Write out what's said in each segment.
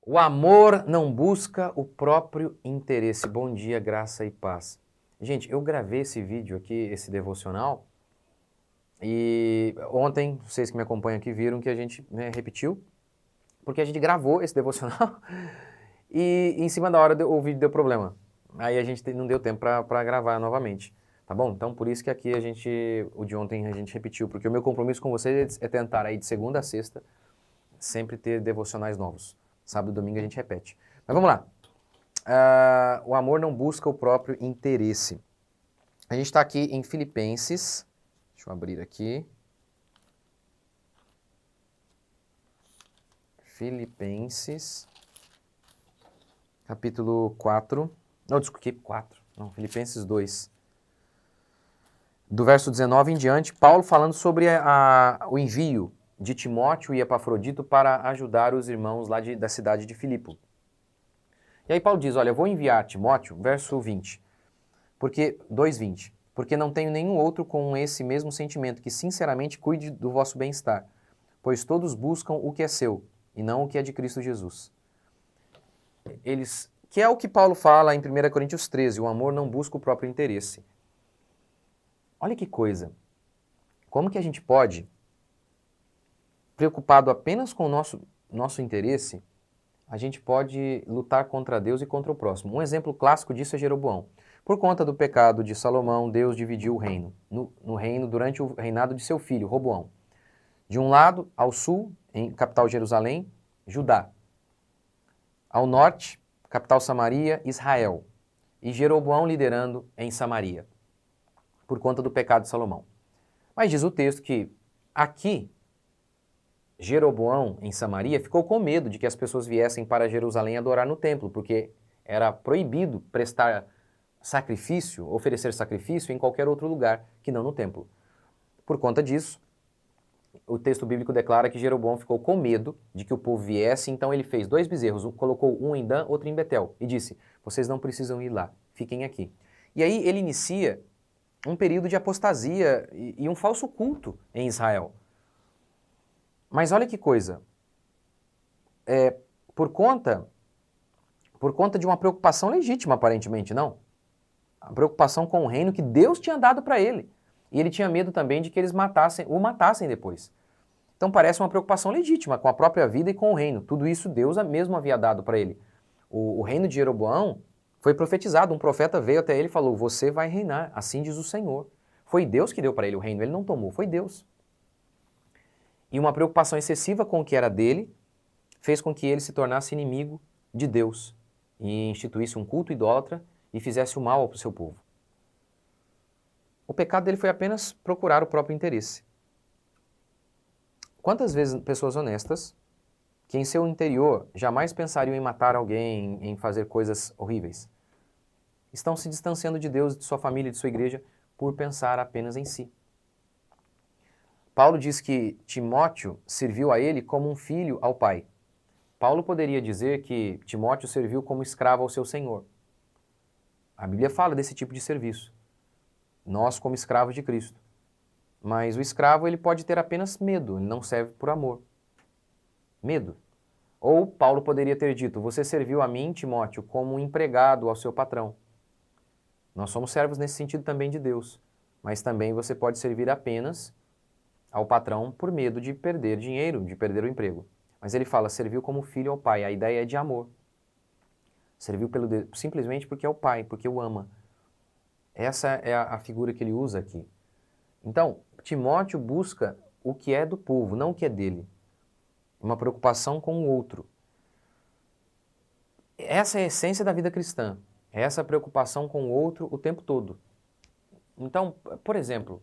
O amor não busca o próprio interesse. Bom dia, graça e paz. Gente, eu gravei esse vídeo aqui, esse devocional, e ontem, vocês que me acompanham aqui viram que a gente repetiu, porque a gente gravou esse devocional e em cima da hora o vídeo deu problema. Aí a gente não deu tempo para gravar novamente, tá bom? Então por isso que aqui o de ontem a gente repetiu, porque o meu compromisso com vocês é tentar aí de segunda a sexta sempre ter devocionais novos. Sábado e domingo a gente repete. Mas vamos lá. O amor não busca o próprio interesse. A gente está aqui em Filipenses. Deixa eu abrir aqui. Filipenses, capítulo 4. Não, desculpe, 4. Não, Filipenses 2. Do verso 19 em diante, Paulo falando sobre o envio de Timóteo e Epafrodito para ajudar os irmãos lá da cidade de Filipo. E aí Paulo diz, olha, eu vou enviar Timóteo, verso 20, 2:20, porque não tenho nenhum outro com esse mesmo sentimento, que sinceramente cuide do vosso bem-estar, pois todos buscam o que é seu, e não o que é de Cristo Jesus. Que é o que Paulo fala em 1 Coríntios 13, o amor não busca o próprio interesse. Olha que coisa, como que a gente pode, preocupado apenas com o nosso interesse, a gente pode lutar contra Deus e contra o próximo. Um exemplo clássico disso é Jeroboão. Por conta do pecado de Salomão, Deus dividiu o reino, no reino durante o reinado de seu filho, Roboão. De um lado, ao sul, em capital Jerusalém, Judá. Ao norte, capital Samaria, Israel. E Jeroboão liderando em Samaria, por conta do pecado de Salomão. Mas diz o texto que aqui, Jeroboão, em Samaria, ficou com medo de que as pessoas viessem para Jerusalém adorar no templo, porque era proibido prestar sacrifício, oferecer sacrifício em qualquer outro lugar que não no templo. Por conta disso, o texto bíblico declara que Jeroboão ficou com medo de que o povo viesse, então ele fez 2 bezerros, colocou um em Dan, outro em Betel, e disse, vocês não precisam ir lá, fiquem aqui. E aí ele inicia um período de apostasia e um falso culto em Israel. Mas olha que coisa, por conta de uma preocupação legítima, aparentemente, não? A preocupação com o reino que Deus tinha dado para ele. E ele tinha medo também de que eles o matassem depois. Então parece uma preocupação legítima com a própria vida e com o reino. Tudo isso Deus mesmo havia dado para ele. O reino de Jeroboão foi profetizado, um profeta veio até ele e falou, você vai reinar, assim diz o Senhor. Foi Deus que deu para ele o reino, ele não tomou, foi Deus. E uma preocupação excessiva com o que era dele fez com que ele se tornasse inimigo de Deus e instituísse um culto idólatra e fizesse o mal ao seu povo. O pecado dele foi apenas procurar o próprio interesse. Quantas vezes pessoas honestas, que em seu interior jamais pensariam em matar alguém, em fazer coisas horríveis, estão se distanciando de Deus, de sua família, de sua igreja, por pensar apenas em si. Paulo diz que Timóteo serviu a ele como um filho ao pai. Paulo poderia dizer que Timóteo serviu como escravo ao seu senhor. A Bíblia fala desse tipo de serviço. Nós como escravos de Cristo. Mas o escravo ele pode ter apenas medo, ele não serve por amor. Medo. Ou Paulo poderia ter dito, você serviu a mim, Timóteo, como um empregado ao seu patrão. Nós somos servos nesse sentido também de Deus. Mas também você pode servir apenas ao patrão por medo de perder dinheiro, de perder o emprego. Mas ele fala, serviu como filho ao pai. A ideia é de amor. Serviu simplesmente porque é o pai, porque o ama. Essa é a figura que ele usa aqui. Então, Timóteo busca o que é do povo, não o que é dele. Uma preocupação com o outro. Essa é a essência da vida cristã. É essa preocupação com o outro o tempo todo. Então, por exemplo,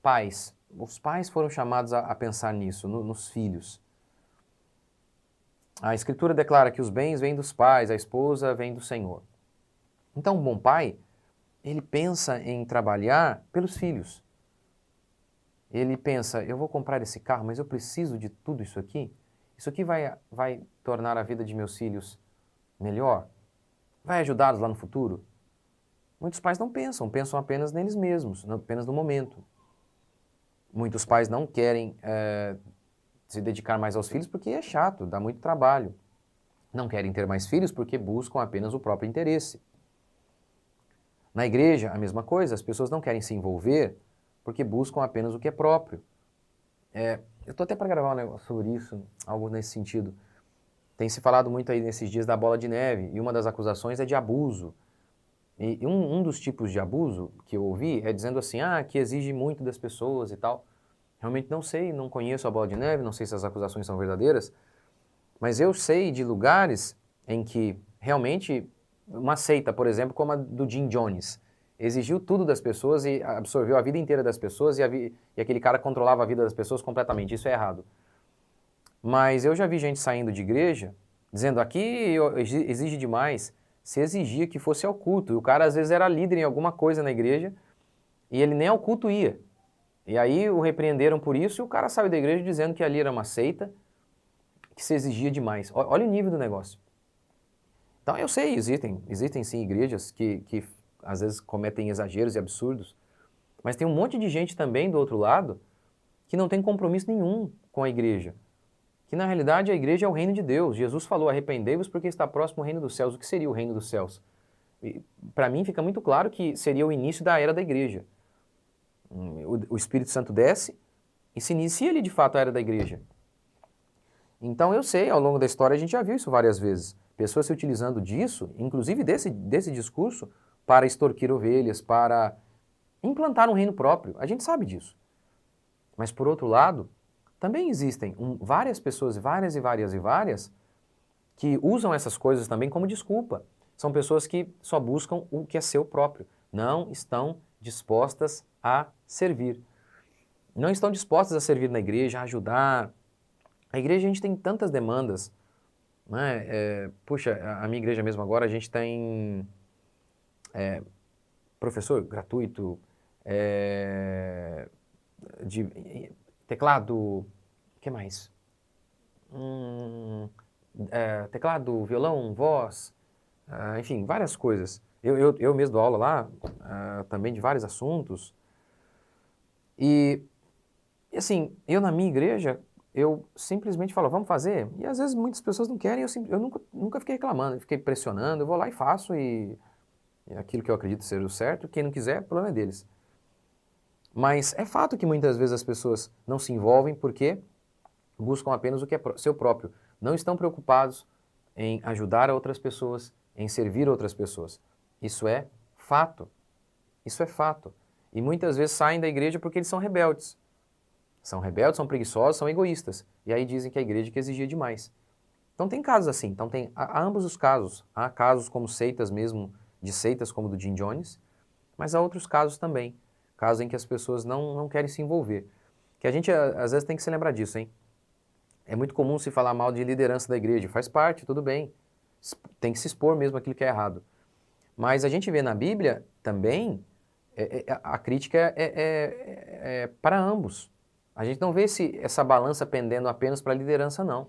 pais. Os pais foram chamados a pensar nisso, nos filhos. A Escritura declara que os bens vêm dos pais, a esposa vem do Senhor. Então, um bom pai, ele pensa em trabalhar pelos filhos. Ele pensa, eu vou comprar esse carro, mas eu preciso de tudo isso aqui? Isso aqui vai tornar a vida de meus filhos melhor? Vai ajudá-los lá no futuro? Muitos pais não pensam, pensam apenas neles mesmos, apenas no momento. Muitos pais não querem se dedicar mais aos filhos porque é chato, dá muito trabalho. Não querem ter mais filhos porque buscam apenas o próprio interesse. Na igreja, a mesma coisa, as pessoas não querem se envolver porque buscam apenas o que é próprio. Eu estou até para gravar um negócio sobre isso, algo nesse sentido. Tem se falado muito aí nesses dias da bola de neve, e uma das acusações é de abuso. E um dos tipos de abuso que eu ouvi é dizendo assim, que exige muito das pessoas e tal. Realmente não sei, não conheço a bola de neve, não sei se as acusações são verdadeiras, mas eu sei de lugares em que realmente uma seita, por exemplo, como a do Jim Jones, exigiu tudo das pessoas e absorveu a vida inteira das pessoas e aquele cara controlava a vida das pessoas completamente. Isso é errado. Mas eu já vi gente saindo de igreja dizendo aqui exige demais. Se exigia que fosse ao culto. E o cara às vezes era líder em alguma coisa na igreja e ele nem ao culto ia. E aí o repreenderam por isso e o cara saiu da igreja dizendo que ali era uma seita, que se exigia demais. Olha o nível do negócio. Então eu sei, existem sim igrejas que às vezes cometem exageros e absurdos, mas tem um monte de gente também do outro lado que não tem compromisso nenhum com a igreja. Que na realidade a igreja é o reino de Deus. Jesus falou, arrependei-vos porque está próximo o reino dos céus. O que seria o reino dos céus? Para mim fica muito claro que seria o início da era da igreja. O Espírito Santo desce e se inicia ali de fato a era da igreja. Então eu sei, ao longo da história a gente já viu isso várias vezes. Pessoas se utilizando disso, inclusive desse discurso, para extorquir ovelhas, para implantar um reino próprio. A gente sabe disso. Mas por outro lado, também existem várias pessoas, várias, que usam essas coisas também como desculpa. São pessoas que só buscam o que é seu próprio. Não estão dispostas a servir. Não estão dispostas a servir na igreja, a ajudar. A igreja, a gente tem tantas demandas, né? Puxa, a minha igreja mesmo agora, a gente tem professor gratuito, de teclado, o que mais? Teclado, violão, voz, enfim, várias coisas. Eu mesmo dou aula lá, também de vários assuntos. E assim, eu na minha igreja, eu simplesmente falo, vamos fazer? E às vezes muitas pessoas não querem, eu nunca fiquei reclamando, eu fiquei pressionando, eu vou lá e faço e aquilo que eu acredito ser o certo, quem não quiser, o problema é deles. Mas é fato que muitas vezes as pessoas não se envolvem porque buscam apenas o que é seu próprio. Não estão preocupados em ajudar outras pessoas, em servir outras pessoas. Isso é fato. Isso é fato. E muitas vezes saem da igreja porque eles são rebeldes. São rebeldes, são preguiçosos, são egoístas. E aí dizem que a igreja que exigia demais. Então tem casos assim. Então tem há ambos os casos. Há casos como seitas mesmo, de seitas como do Jim Jones, mas há outros casos também. Casos em que as pessoas não querem se envolver. Que a gente às vezes tem que se lembrar disso, hein? É muito comum se falar mal de liderança da igreja. Faz parte, tudo bem. Tem que se expor mesmo aquilo que é errado. Mas a gente vê na Bíblia também, a crítica é para ambos. A gente não vê essa balança pendendo apenas para a liderança, não.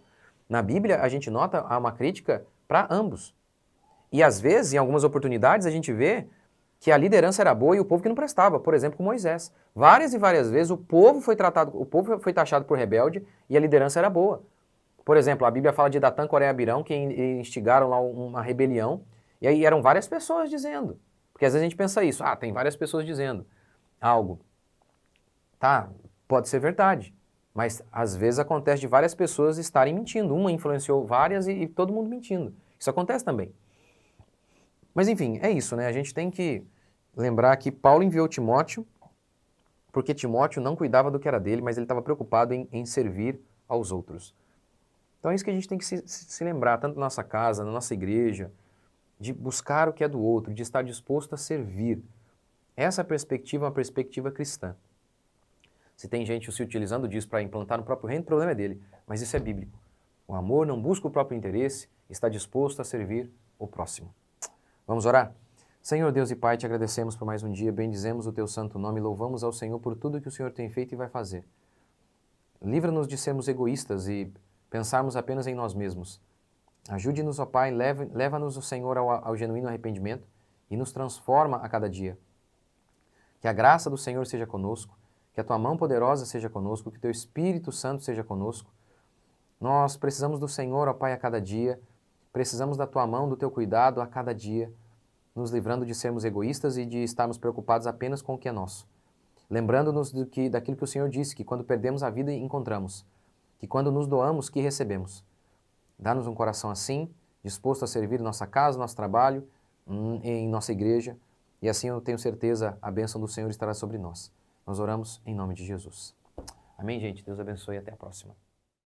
Na Bíblia, a gente nota há uma crítica para ambos. E às vezes, em algumas oportunidades, a gente vê que a liderança era boa e o povo que não prestava. Por exemplo, com Moisés. Várias e várias vezes o povo foi taxado por rebelde e a liderança era boa. Por exemplo, a Bíblia fala de Datã, Coré e Abirão, que instigaram lá uma rebelião. E aí eram várias pessoas dizendo. Porque às vezes a gente pensa isso, tem várias pessoas dizendo algo. Tá, pode ser verdade. Mas às vezes acontece de várias pessoas estarem mentindo. Uma influenciou várias e todo mundo mentindo. Isso acontece também. Mas enfim, é isso, né? A gente tem que lembrar que Paulo enviou Timóteo, porque Timóteo não cuidava do que era dele, mas ele estava preocupado em servir aos outros. Então é isso que a gente tem que se lembrar, tanto na nossa casa, na nossa igreja, de buscar o que é do outro, de estar disposto a servir. Essa perspectiva é uma perspectiva cristã. Se tem gente se utilizando disso para implantar no próprio reino, o problema é dele, mas isso é bíblico. O amor não busca o próprio interesse, está disposto a servir o próximo. Vamos orar? Senhor Deus e Pai, te agradecemos por mais um dia, bendizemos o teu santo nome, louvamos ao Senhor por tudo que o Senhor tem feito e vai fazer. Livra-nos de sermos egoístas e pensarmos apenas em nós mesmos. Ajude-nos, ó Pai, leva-nos o Senhor ao genuíno arrependimento e nos transforma a cada dia. Que a graça do Senhor seja conosco, que a tua mão poderosa seja conosco, que o teu Espírito Santo seja conosco. Nós precisamos do Senhor, ó Pai, a cada dia. Precisamos da Tua mão, do Teu cuidado a cada dia, nos livrando de sermos egoístas e de estarmos preocupados apenas com o que é nosso. Lembrando-nos daquilo que o Senhor disse, que quando perdemos a vida, encontramos. Que quando nos doamos, que recebemos. Dá-nos um coração assim, disposto a servir nossa casa, nosso trabalho, em nossa igreja, e assim eu tenho certeza a bênção do Senhor estará sobre nós. Nós oramos em nome de Jesus. Amém, gente? Deus abençoe e até a próxima.